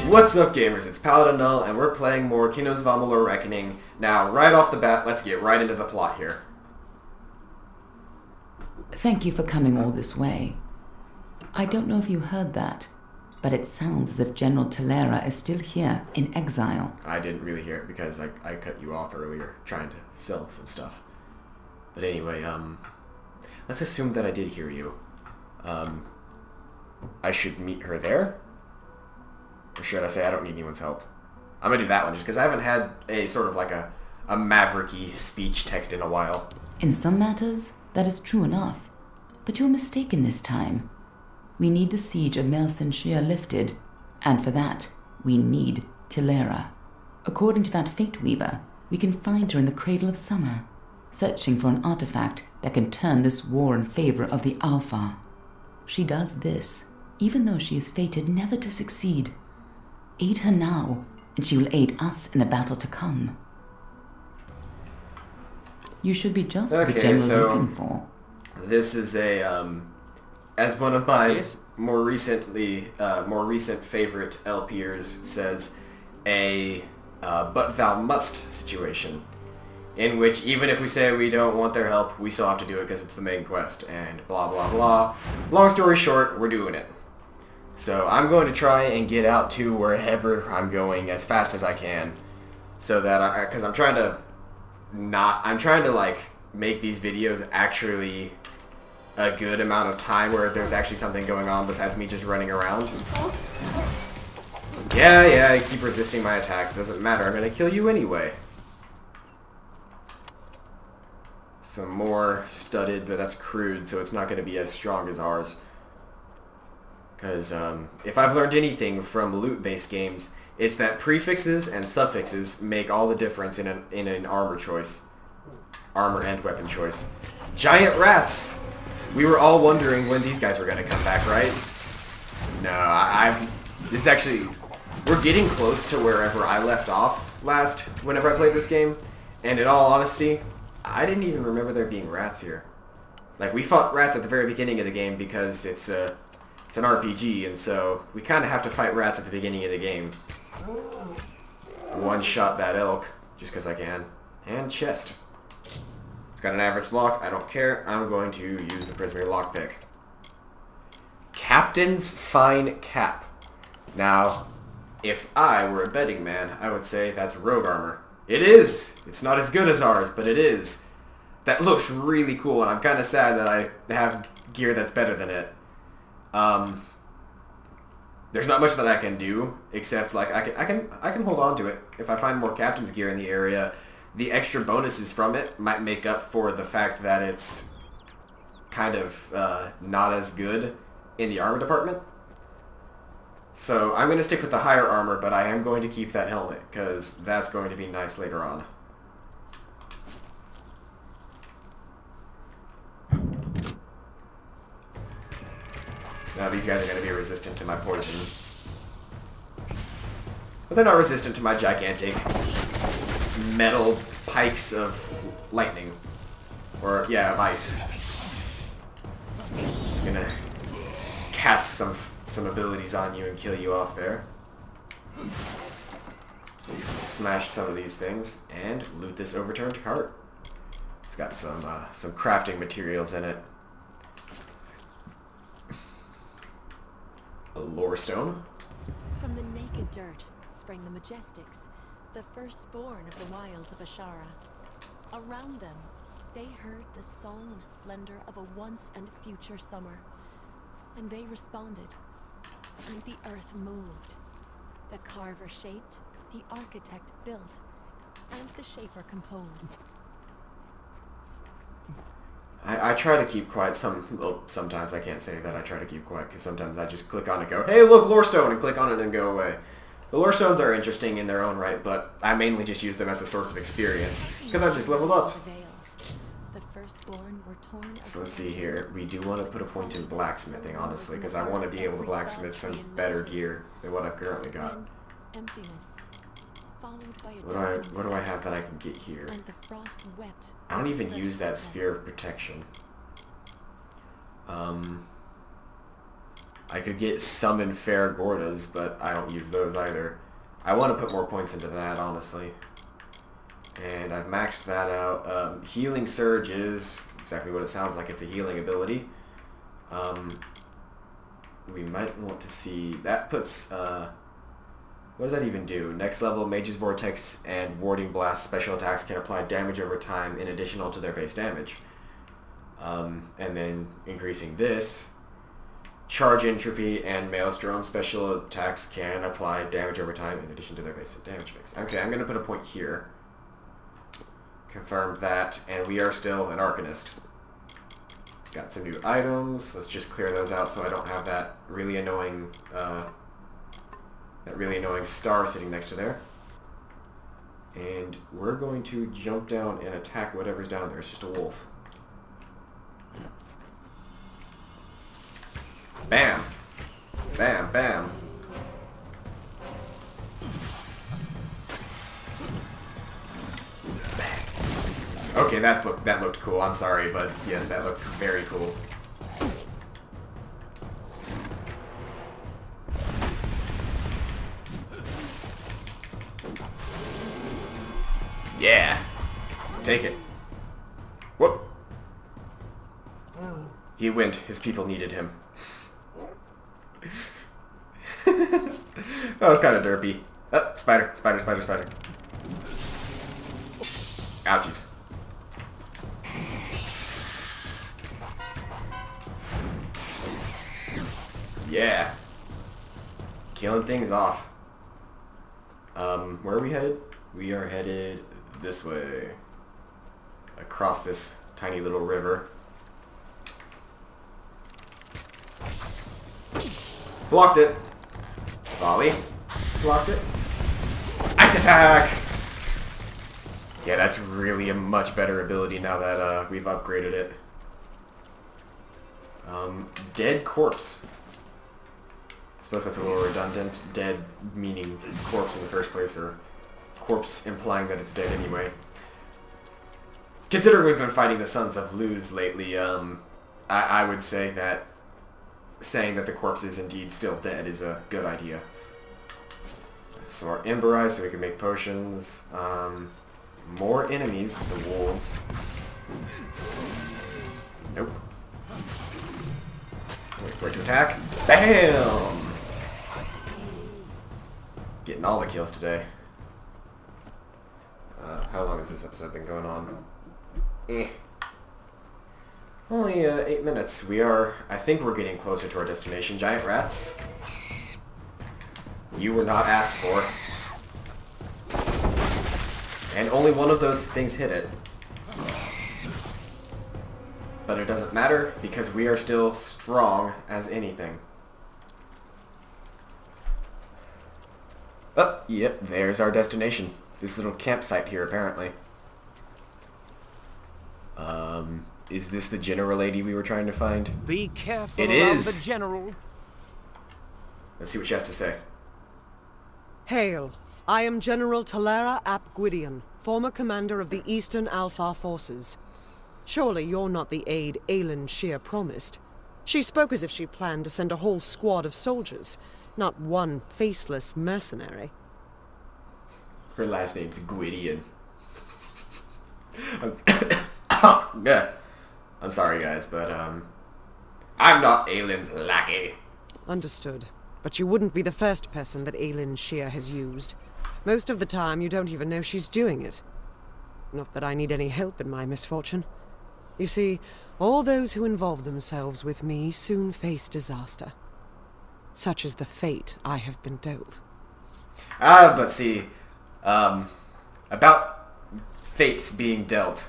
What's up, gamers? It's Paladin, and we're playing more Kingdoms of Amalur Reckoning. Now, right off the bat, let's get right into the plot here. Thank you for coming all this way. I don't know if you heard that, but it sounds as if General Talera is still here, in exile. I didn't really hear it because I cut you off earlier, trying to sell some stuff. But anyway, let's assume that I did hear you. I should meet her there? Or should I say I don't need anyone's help? I'm gonna do that one just because I haven't had a sort of like a mavericky speech text in a while. In some matters, that is true enough. But you're mistaken this time. We need the siege of Melsenshire lifted, and for that, we need Talera. According to that Fate Weaver, we can find her in the Cradle of Summer, searching for an artifact that can turn this war in favor of the Alpha. She does this, even though she is fated never to succeed. Aid her now, and she will aid us in the battle to come. You should be just what the General's looking for. This is a, as one of my more recent favorite LPers says, a but thou must situation, in which even if we say we don't want their help, we still have to do it because it's the main quest, and blah blah blah. Long story short, we're doing it. So I'm going to try and get out to wherever I'm going as fast as I can, so that because I'm trying to like make these videos actually a good amount of time where there's actually something going on besides me just running around. Yeah, I keep resisting my attacks. It doesn't matter. I'm gonna kill you anyway. Some more studded, but that's crude, so it's not gonna be as strong as ours. Because if I've learned anything from loot-based games, it's that prefixes and suffixes make all the difference in an armor choice. Armor and weapon choice. Giant rats! We were all wondering when these guys were going to come back, right? No, this is actually... We're getting close to wherever I left off last, whenever I played this game. And in all honesty, I didn't even remember there being rats here. Like, we fought rats at the very beginning of the game because it's an RPG, and so we kind of have to fight rats at the beginning of the game. One-shot that elk, just because I can. And chest. It's got an average lock. I don't care. I'm going to use the Prisoner lockpick. Captain's Fine Cap. Now, if I were a betting man, I would say that's rogue armor. It is! It's not as good as ours, but it is. That looks really cool, and I'm kind of sad that I have gear that's better than it. There's not much that I can do, except like I can hold on to it. If I find more captain's gear in the area, the extra bonuses from it might make up for the fact that it's kind of not as good in the armor department. So I'm going to stick with the higher armor, but I am going to keep that helmet, because that's going to be nice later on. Now these guys are going to be resistant to my poison. But they're not resistant to my gigantic metal pikes of lightning. Or, yeah, of ice. I'm going to cast some abilities on you and kill you off there. Smash some of these things and loot this overturned cart. It's got some crafting materials in it. A lore stone. From the naked dirt sprang the Majestics, the firstborn of the wilds of Ashara. Around them, they heard the song of splendor of a once and future summer. And they responded. And the earth moved. The carver shaped, the architect built, and the shaper composed. I try to keep quiet sometimes I can't say that I try to keep quiet, because sometimes I just click on it and go, hey look, lore stone, and click on it and go away. The lore stones are interesting in their own right, but I mainly just use them as a source of experience, because I just leveled up. So let's see here, we do want to put a point in blacksmithing, honestly, because I want to be able to blacksmith some better gear than what I've currently got. What do I have that I can get here? I don't even use that sphere of protection. I could get Summon Fair Gordas, but I don't use those either. I want to put more points into that, honestly. And I've maxed that out. Healing Surge is exactly what it sounds like. It's a healing ability. We might want to see... That puts... what does that even do? Next level, Mage's Vortex and Warding Blast special attacks can apply damage over time in addition to their base damage. And then increasing this... Charge Entropy and Maelstrom special attacks can apply damage over time in addition to their basic damage fix. Okay, I'm going to put a point here. Confirmed that, and we are still an Arcanist. Got some new items. Let's just clear those out so I don't have that really annoying star sitting next to there. And we're going to jump down and attack whatever's down there. It's just a wolf. Bam! Bam, bam. Okay, that looked cool. I'm sorry, but yes, that looked very cool. Yeah! Take it. Whoop! He went. His people needed him. That was kind of derpy. Oh, spider, spider, spider, spider. Ouchies. Yeah. Killing things off. Where are we headed? We are headed this way. Across this tiny little river. Blocked it. Volley. Blocked it. Ice attack! Yeah, that's really a much better ability now that we've upgraded it. Dead corpse. I suppose that's a little redundant. Dead meaning corpse in the first place, or corpse implying that it's dead anyway. Considering we've been fighting the Sons of Luz lately, I would say that saying that the corpse is indeed still dead is a good idea. Some more Emberize so we can make potions. More enemies, some wolves. Nope. Wait for it to attack. Bam! Getting all the kills today. How long has this episode been going on? Only 8 minutes. I think we're getting closer to our destination. Giant rats. You were not asked for. And only one of those things hit it. But it doesn't matter, because we are still strong as anything. Oh, yep, there's our destination. This little campsite here, apparently. Is this the general lady we were trying to find? Be careful it around is. The general. Let's see what she has to say. Hail. I am General Talara ap Gwydion, former commander of the Eastern Alpha Forces. Surely you're not the aide Aelin Shear promised. She spoke as if she planned to send a whole squad of soldiers, not one faceless mercenary. Her last name's Gwydion. Yeah. I'm sorry, guys, but, I'm not Aelin's lackey. Understood. But you wouldn't be the first person that Aelin Shear has used. Most of the time, you don't even know she's doing it. Not that I need any help in my misfortune. You see, all those who involve themselves with me soon face disaster. Such is the fate I have been dealt. But see, about fates being dealt.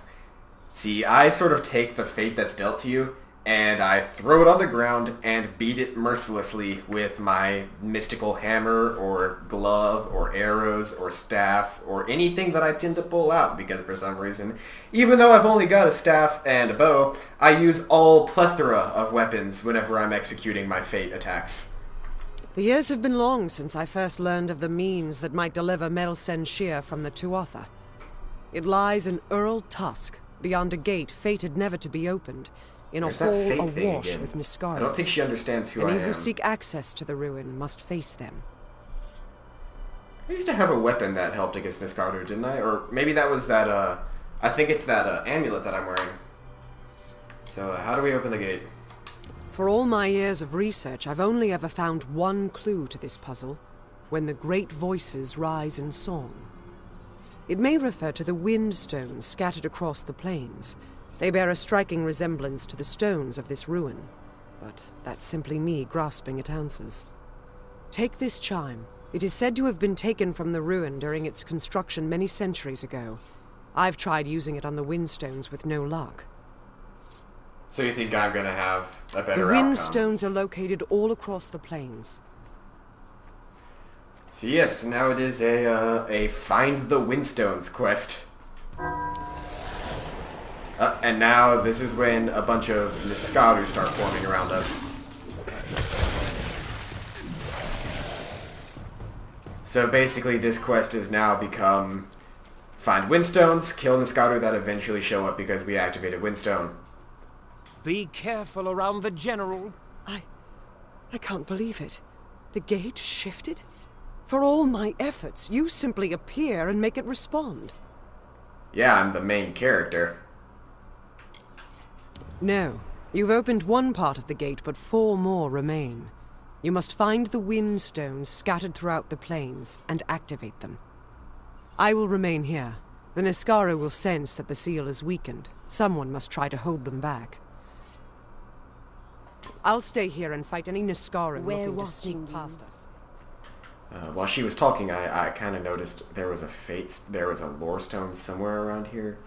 See, I sort of take the fate that's dealt to you, and I throw it on the ground and beat it mercilessly with my mystical hammer, or glove, or arrows, or staff, or anything that I tend to pull out, because for some reason, even though I've only got a staff and a bow, I use all plethora of weapons whenever I'm executing my fate attacks. The years have been long since I first learned of the means that might deliver Melsen Shear from the Tuatha. It lies in Earl Tusk, beyond a gate fated never to be opened, in a There's that hall fate thing awash again. with I Niskara. don't think she understands who I Any am. who seek access to the ruin must face them. I used to have a weapon that helped against Niskaru, didn't I? Or maybe that was that, I think it's that amulet that I'm wearing. So, how do we open the gate? For all my years of research, I've only ever found one clue to this puzzle: when the great voices rise in song. It may refer to the wind stones scattered across the plains. They bear a striking resemblance to the stones of this ruin, but that's simply me grasping at answers. Take this chime. It is said to have been taken from the ruin during its construction many centuries ago. I've tried using it on the wind stones with no luck. So you think I'm gonna have a better The outcome? wind stones are located all across the plains. So yes, now it is a find the windstones quest. And now this is when a bunch of Niskaru start forming around us. So basically this quest has now become find windstones, kill Niskaru that eventually show up because we activated windstone. Be careful around the general. I can't believe it. The gate shifted? For all my efforts, you simply appear and make it respond. Yeah, I'm the main character. No. You've opened one part of the gate, but 4 more remain. You must find the wind stones scattered throughout the plains and activate them. I will remain here. The Niskaru will sense that the seal is weakened. Someone must try to hold them back. I'll stay here and fight any Niskaru looking to sneak past us. While she was talking, I kind of noticed there was a lore stone somewhere around here.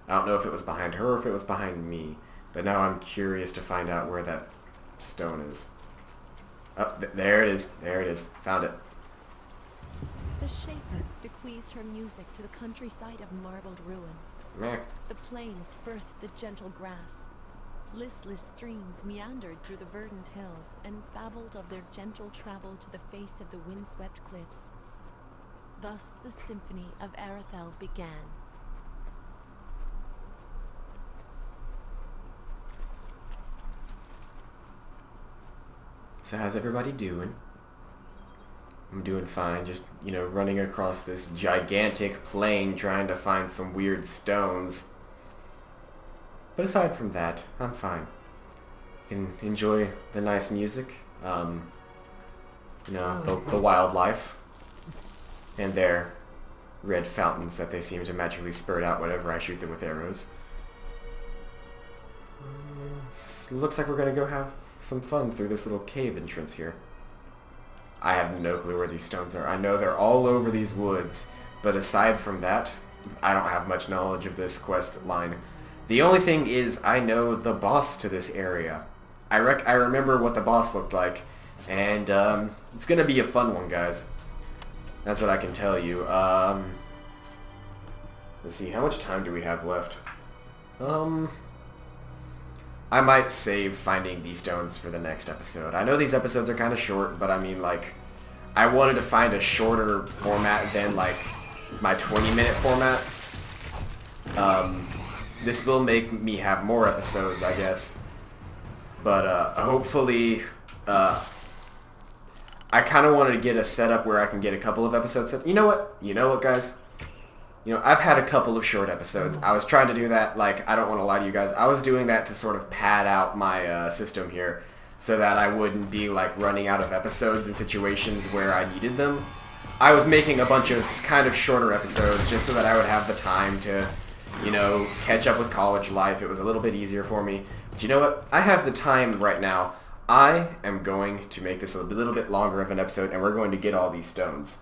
I don't know if it was behind her or if it was behind me, but now I'm curious to find out where that stone is. Oh, there it is. There it is. Found it. The Shaper bequeathed her music to the countryside of marbled ruin. Meh. The plains birthed the gentle grass. Listless streams meandered through the verdant hills and babbled of their gentle travel to the face of the windswept cliffs. Thus the symphony of Arethel began. So how's everybody doing? I'm doing fine, just, running across this gigantic plain trying to find some weird stones. But aside from that, I'm fine. Can enjoy the nice music, the wildlife, and their red fountains that they seem to magically spurt out whenever I shoot them with arrows. Looks like we're gonna go have some fun through this little cave entrance here. I have no clue where these stones are. I know they're all over these woods, but aside from that, I don't have much knowledge of this quest line. The only thing is, I know the boss to this area. I remember what the boss looked like, and it's gonna be a fun one, guys. That's what I can tell you. Let's see, how much time do we have left? I might save finding these stones for the next episode. I know these episodes are kind of short, but I mean, I wanted to find a shorter format than, my 20-minute format. This will make me have more episodes, I guess. But, hopefully, I kind of wanted to get a setup where I can get a couple of episodes. You know what, guys? I've had a couple of short episodes. I was trying to do that, I don't want to lie to you guys. I was doing that to sort of pad out my system here so that I wouldn't be, running out of episodes in situations where I needed them. I was making a bunch of kind of shorter episodes just so that I would have the time to, catch up with college life. It was a little bit easier for me. But you know what? I have the time right now. I am going to make this a little bit longer of an episode, and we're going to get all these stones.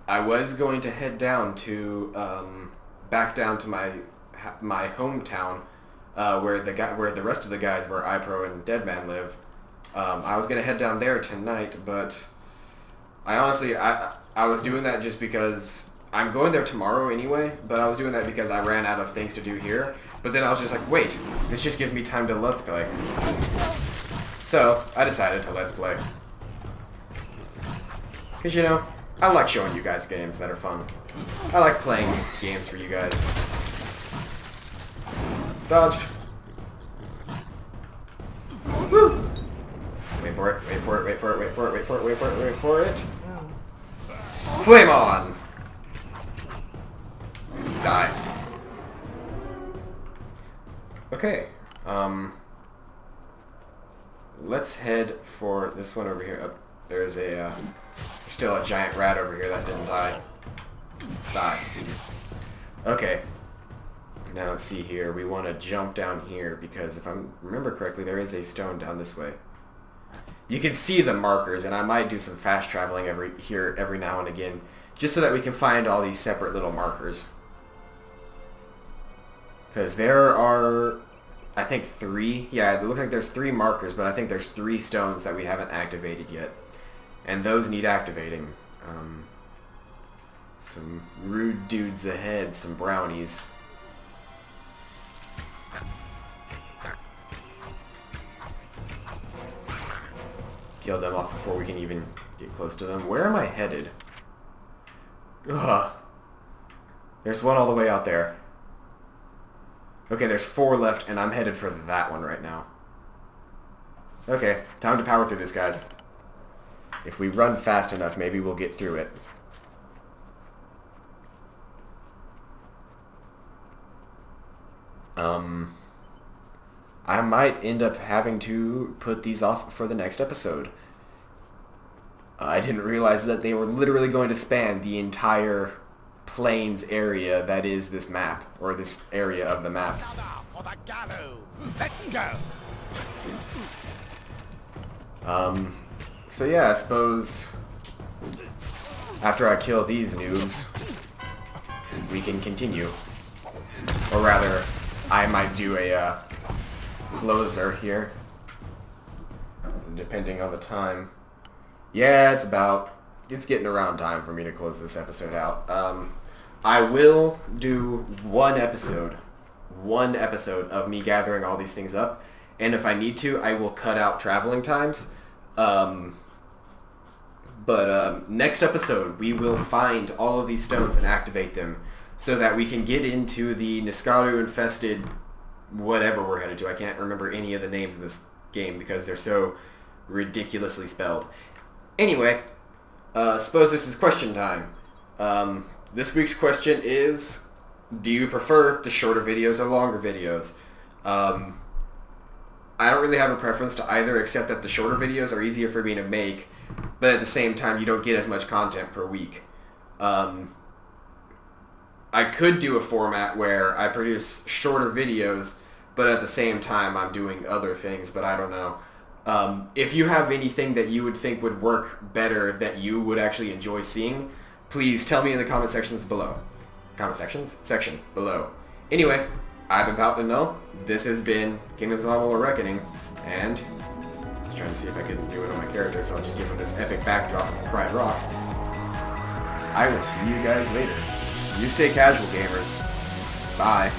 I was going to head down to back down to my hometown where the rest of the guys, where iPro and Deadman live. I was going to head down there tonight, but I honestly I was doing that just because I'm going there tomorrow anyway. But I was doing that because I ran out of things to do here. But then I was just like, wait, this just gives me time to let's play. So I decided to let's play. Because I like showing you guys games that are fun. I like playing games for you guys. Dodged. for it, wait for it, wait for it, wait for it, wait for it, wait for it, wait for it. Flame on! Die. Okay, let's head for this one over here. Oh, there's still a giant rat over here that didn't die. Die. Okay. Now let's see here. We want to jump down here because if I remember correctly, there is a stone down this way. You can see the markers, and I might do some fast traveling every now and again, just so that we can find all these separate little markers. Because there are, I think, 3. Yeah, it looks like there's 3 markers, but I think there's 3 stones that we haven't activated yet. And those need activating. Some rude dudes ahead, some brownies. Kill them off before we can even get close to them. Where am I headed? Ugh. There's one all the way out there. Okay, there's 4 left, and I'm headed for that one right now. Okay, time to power through this, guys. If we run fast enough, maybe we'll get through it. I might end up having to put these off for the next episode. I didn't realize that they were literally going to span the entire plains area that is this map, or this area of the map. For the gallows. Let's go. So yeah, I suppose after I kill these noobs, we can continue. Or rather, I might do a closer here, depending on the time. Yeah, it's getting around time for me to close this episode out. I will do one episode of me gathering all these things up, and if I need to, I will cut out traveling times. But next episode, we will find all of these stones and activate them so that we can get into the Niskaru-infested whatever we're headed to. I can't remember any of the names of this game because they're so ridiculously spelled. Anyway, suppose this is question time. This week's question is, do you prefer the shorter videos or longer videos? I don't really have a preference to either, except that the shorter videos are easier for me to make, but at the same time, you don't get as much content per week. I could do a format where I produce shorter videos, but at the same time, I'm doing other things, but I don't know. If you have anything that you would think would work better, that you would actually enjoy seeing, please tell me in the comment sections below. Section below. Anyway, I've been Paladin. This has been Kingdoms of Amalur Reckoning, and I was trying to see if I could do it on my character, so I'll just give him this epic backdrop of Pride Rock. I will see you guys later. You stay casual, gamers. Bye.